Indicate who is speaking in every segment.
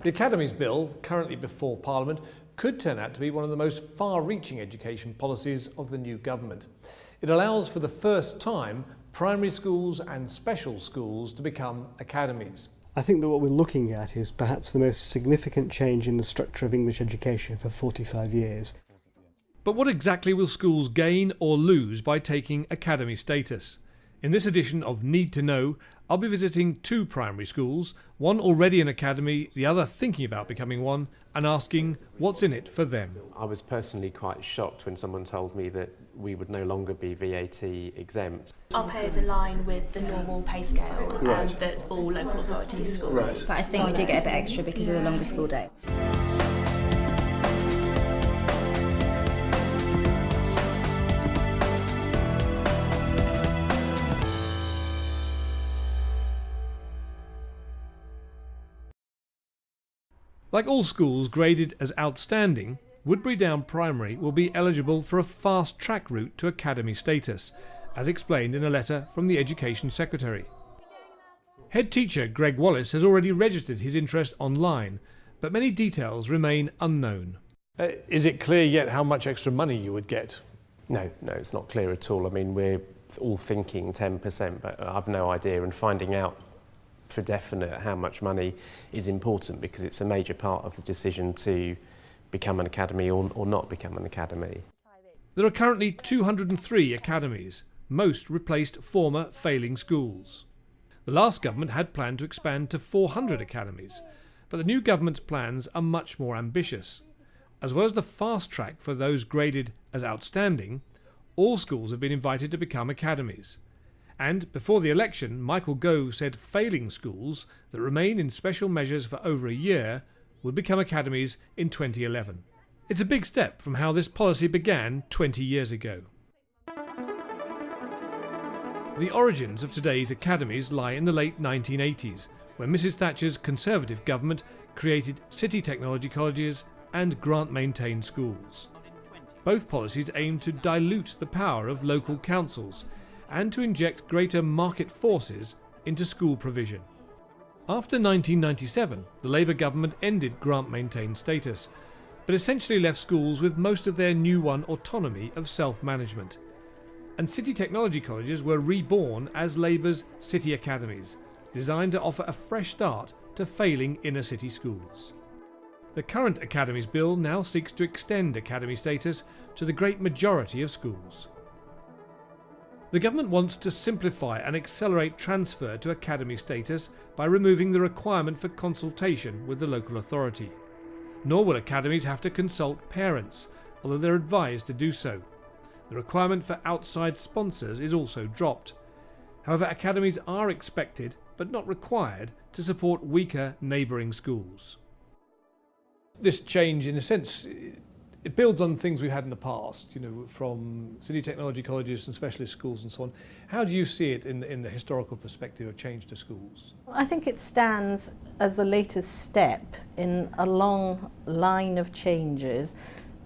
Speaker 1: The Academies Bill, currently before Parliament, could turn out to be one of the most far-reaching education policies of the new government. It allows for the first time primary schools and special schools to become academies.
Speaker 2: I think that what we're looking at is perhaps the most significant change in the structure of English education for 45 years.
Speaker 1: But what exactly will schools gain or lose by taking academy status? In this edition of Need to Know, I'll be visiting two primary schools, one already an academy, the other thinking about becoming one, and asking what's in it for them.
Speaker 3: I was personally quite shocked when someone told me that we would no longer be VAT exempt.
Speaker 4: Our pay is in line with the normal pay scale that all local authorities score.
Speaker 5: But I think we do get a bit extra because of the longer school day.
Speaker 1: Like all schools graded as outstanding, Woodbury Down Primary will be eligible for a fast-track route to academy status, as explained in a letter from the Education Secretary. Head teacher Greg Wallace has already registered his interest online, but many details remain unknown. Is it clear yet how much extra money you would get?
Speaker 3: No, it's not clear at all. I mean, we're all thinking 10%, but I've no idea, and finding out for definite how much money is important because it's a major part of the decision to become an academy or not become an academy.
Speaker 1: There are currently 203 academies, most replaced former failing schools. The last government had planned to expand to 400 academies, but the new government's plans are much more ambitious. As well as the fast track for those graded as outstanding, all schools have been invited to become academies. And before the election, Michael Gove said failing schools that remain in special measures for over a year will become academies in 2011. It's a big step from how this policy began 20 years ago. The origins of today's academies lie in the late 1980s, when Mrs Thatcher's Conservative government created city technology colleges and grant-maintained schools. Both policies aimed to dilute the power of local councils and to inject greater market forces into school provision. After 1997, the Labour government ended grant-maintained status, but essentially left schools with most of their new-won autonomy of self-management. And city technology colleges were reborn as Labour's city academies, designed to offer a fresh start to failing inner-city schools. The current Academies Bill now seeks to extend academy status to the great majority of schools. The government wants to simplify and accelerate transfer to academy status by removing the requirement for consultation with the local authority. Nor will academies have to consult parents, although they're advised to do so. The requirement for outside sponsors is also dropped. However, academies are expected, but not required, to support weaker neighbouring schools. This change, in a sense, it builds on things we've had in the past, from city technology colleges and specialist schools and so on. How do you see it in the historical perspective of change to schools?
Speaker 6: I think it stands as the latest step in a long line of changes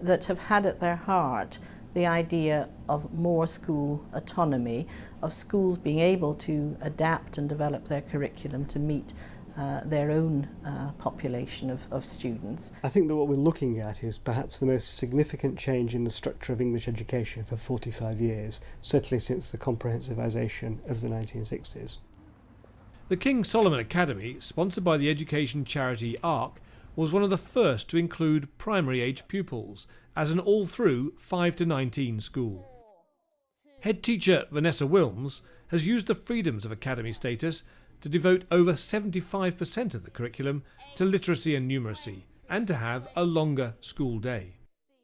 Speaker 6: that have had at their heart the idea of more school autonomy, of schools being able to adapt and develop their curriculum to meet their own population of students.
Speaker 2: I think that what we're looking at is perhaps the most significant change in the structure of English education for 45 years, certainly since the comprehensivisation of the 1960s.
Speaker 1: The King Solomon Academy, sponsored by the education charity ARC, was one of the first to include primary-age pupils as an all-through 5 to 19 school. Head teacher Vanessa Wilms has used the freedoms of academy status to devote over 75% of the curriculum to literacy and numeracy, and to have a longer school day.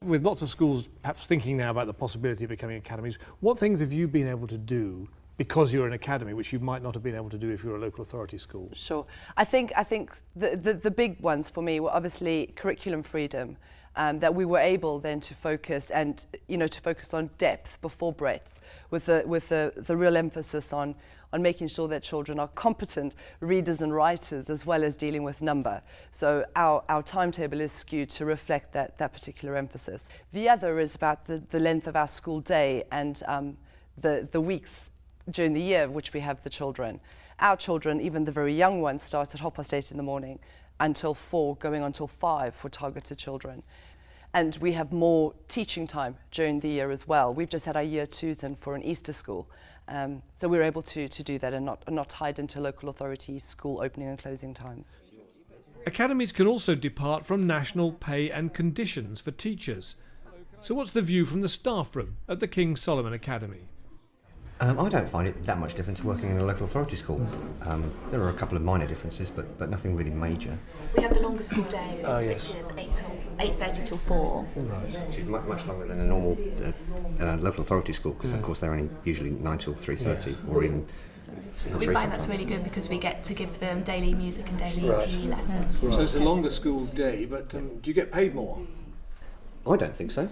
Speaker 1: With lots of schools perhaps thinking now about the possibility of becoming academies, what things have you been able to do because you're an academy, which you might not have been able to do if you were a local authority school?
Speaker 7: Sure. I think the big ones for me were obviously curriculum freedom, that we were able then to focus and to focus on depth before breadth, with the real emphasis on making sure that children are competent readers and writers as well as dealing with number. So our timetable is skewed to reflect that particular emphasis. The other is about the length of our school day and the weeks during the year which we have the children. Our children, even the very young ones, start at 8:30 in the morning until 4, going until 5 for targeted children. And we have more teaching time during the year as well. We've just had our year 2s in for an Easter school. So we're able to do that and not tied into local authority school opening and closing times.
Speaker 1: Academies can also depart from national pay and conditions for teachers. So what's the view from the staff room at the King Solomon Academy?
Speaker 8: I don't find it that much different to working in a local authority school. There are a couple of minor differences, but nothing really major.
Speaker 4: We have the longer school day,
Speaker 1: Yes.
Speaker 4: which is 8:30 till 4.
Speaker 1: Right.
Speaker 8: Which is much longer than a normal local authority school, because of course they're only usually 9 till 3:30, or even.
Speaker 4: We find that's really good because we get to give them daily music and daily PE lessons.
Speaker 1: So it's a longer school day, but do you get paid more?
Speaker 8: I don't think so.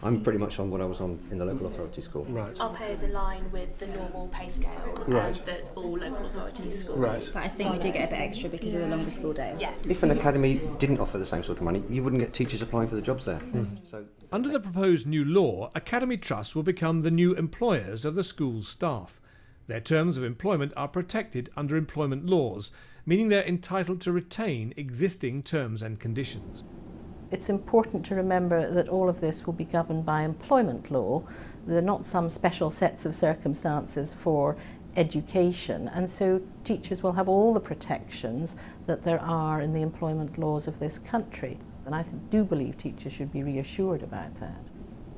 Speaker 8: I'm pretty much on what I was on in the local authority school.
Speaker 1: Right.
Speaker 4: Our pay is in line with the normal pay scale that all local authorities schools.
Speaker 1: Right.
Speaker 5: But I think we do get a bit extra because of the longer school day.
Speaker 4: Yes.
Speaker 8: If an academy didn't offer the same sort of money, you wouldn't get teachers applying for the jobs there. So
Speaker 1: Under the proposed new law, academy trusts will become the new employers of the school's staff. Their terms of employment are protected under employment laws, meaning they're entitled to retain existing terms and conditions.
Speaker 6: It's important to remember that all of this will be governed by employment law. There are not some special sets of circumstances for education, and so teachers will have all the protections that there are in the employment laws of this country. And I do believe teachers should be reassured about that.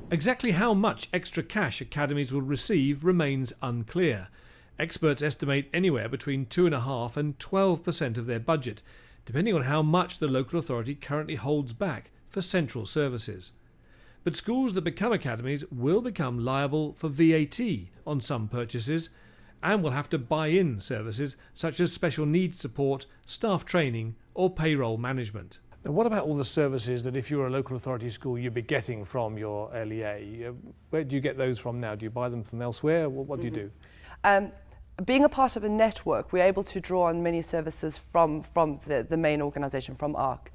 Speaker 1: Exactly how much extra cash academies will receive remains unclear. Experts estimate anywhere between 2.5% and 12% of their budget, depending on how much the local authority currently holds back for central services. But schools that become academies will become liable for VAT on some purchases and will have to buy in services such as special needs support, staff training or payroll management. Now, what about all the services that if you're a local authority school you'd be getting from your LEA? Where do you get those from now? Do you buy them from elsewhere? What do you do?
Speaker 7: Being a part of a network, we're able to draw on many services from the main organisation, from ARC.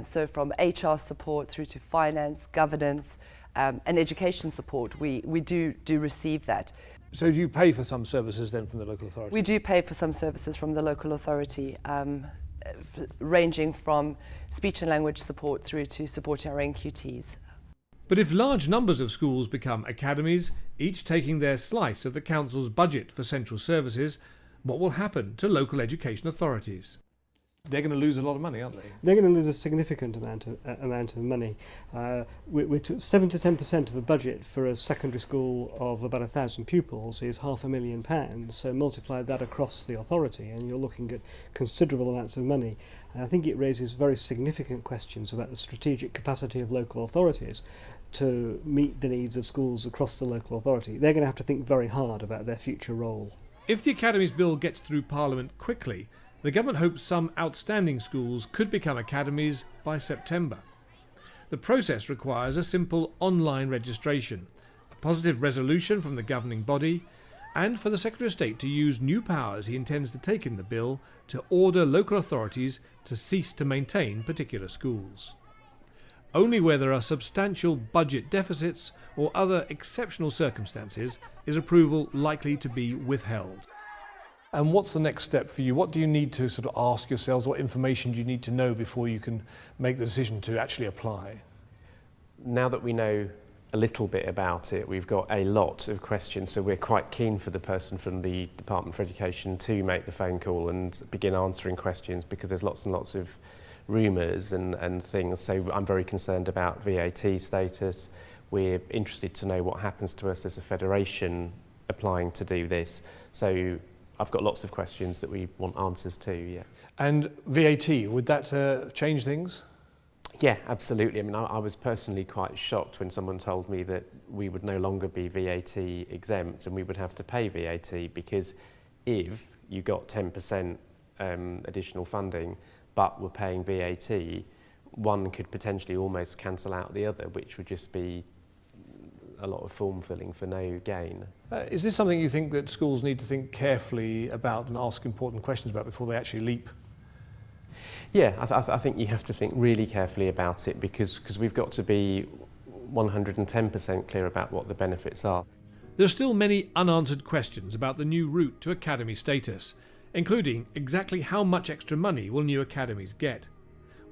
Speaker 7: So from HR support through to finance, governance and education support, we do receive that.
Speaker 1: So do you pay for some services then from the local authority?
Speaker 7: We do pay for some services from the local authority, ranging from speech and language support through to supporting our NQTs.
Speaker 1: But if large numbers of schools become academies, each taking their slice of the council's budget for central services, what will happen to local education authorities? They're going to lose a lot of money, aren't they?
Speaker 2: They're going to lose a significant amount of money. We're 7 to 10% of a budget for a secondary school of about 1,000 pupils is £500,000. So multiply that across the authority and you're looking at considerable amounts of money. And I think it raises very significant questions about the strategic capacity of local authorities to meet the needs of schools across the local authority. They're going to have to think very hard about their future role.
Speaker 1: If the Academies Bill gets through Parliament quickly, the government hopes some outstanding schools could become academies by September. The process requires a simple online registration, a positive resolution from the governing body, and for the Secretary of State to use new powers he intends to take in the bill to order local authorities to cease to maintain particular schools. Only where there are substantial budget deficits or other exceptional circumstances is approval likely to be withheld. And what's the next step for you? What do you need to sort of ask yourselves? What information do you need to know before you can make the decision to actually apply?
Speaker 3: Now that we know a little bit about it, we've got a lot of questions, so we're quite keen for the person from the Department for Education to make the phone call and begin answering questions, because there's lots and lots of rumours and things. So I'm very concerned about VAT status. We're interested to know what happens to us as a federation applying to do this. So I've got lots of questions that we want answers to, yeah. And
Speaker 1: VAT, would that change things?
Speaker 3: Yeah, absolutely. I mean, I was personally quite shocked when someone told me that we would no longer be VAT exempt and we would have to pay VAT, because if you got 10% additional funding but were paying VAT, one could potentially almost cancel out the other, which would just be a lot of form filling for no gain.
Speaker 1: Is this something you think that schools need to think carefully about and ask important questions about before they actually leap?
Speaker 3: Yeah, I think you have to think really carefully about it, because we've got to be 110% clear about what the benefits are.
Speaker 1: There are still many unanswered questions about the new route to academy status. including exactly how much extra money will new academies get.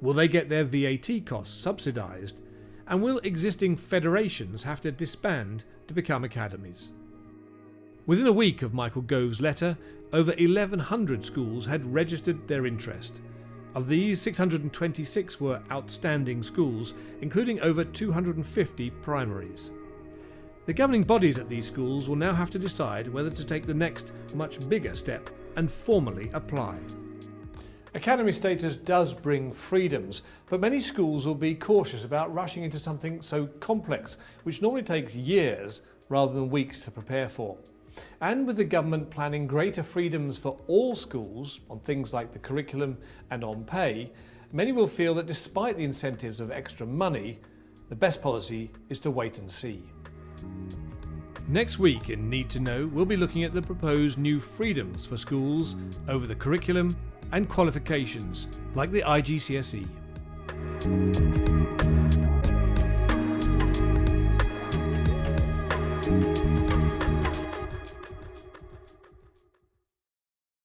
Speaker 1: Will they get their VAT costs subsidised? And will existing federations have to disband to become academies? Within a week of Michael Gove's letter, over 1,100 schools had registered their interest. Of these, 626 were outstanding schools, including over 250 primaries. The governing bodies at these schools will now have to decide whether to take the next, much bigger step and formally apply. Academy status does bring freedoms, but many schools will be cautious about rushing into something so complex, which normally takes years rather than weeks to prepare for. And with the government planning greater freedoms for all schools on things like the curriculum and on pay, many will feel that despite the incentives of extra money, the best policy is to wait and see. Next week in Need to Know, we'll be looking at the proposed new freedoms for schools over the curriculum and qualifications, like the IGCSE.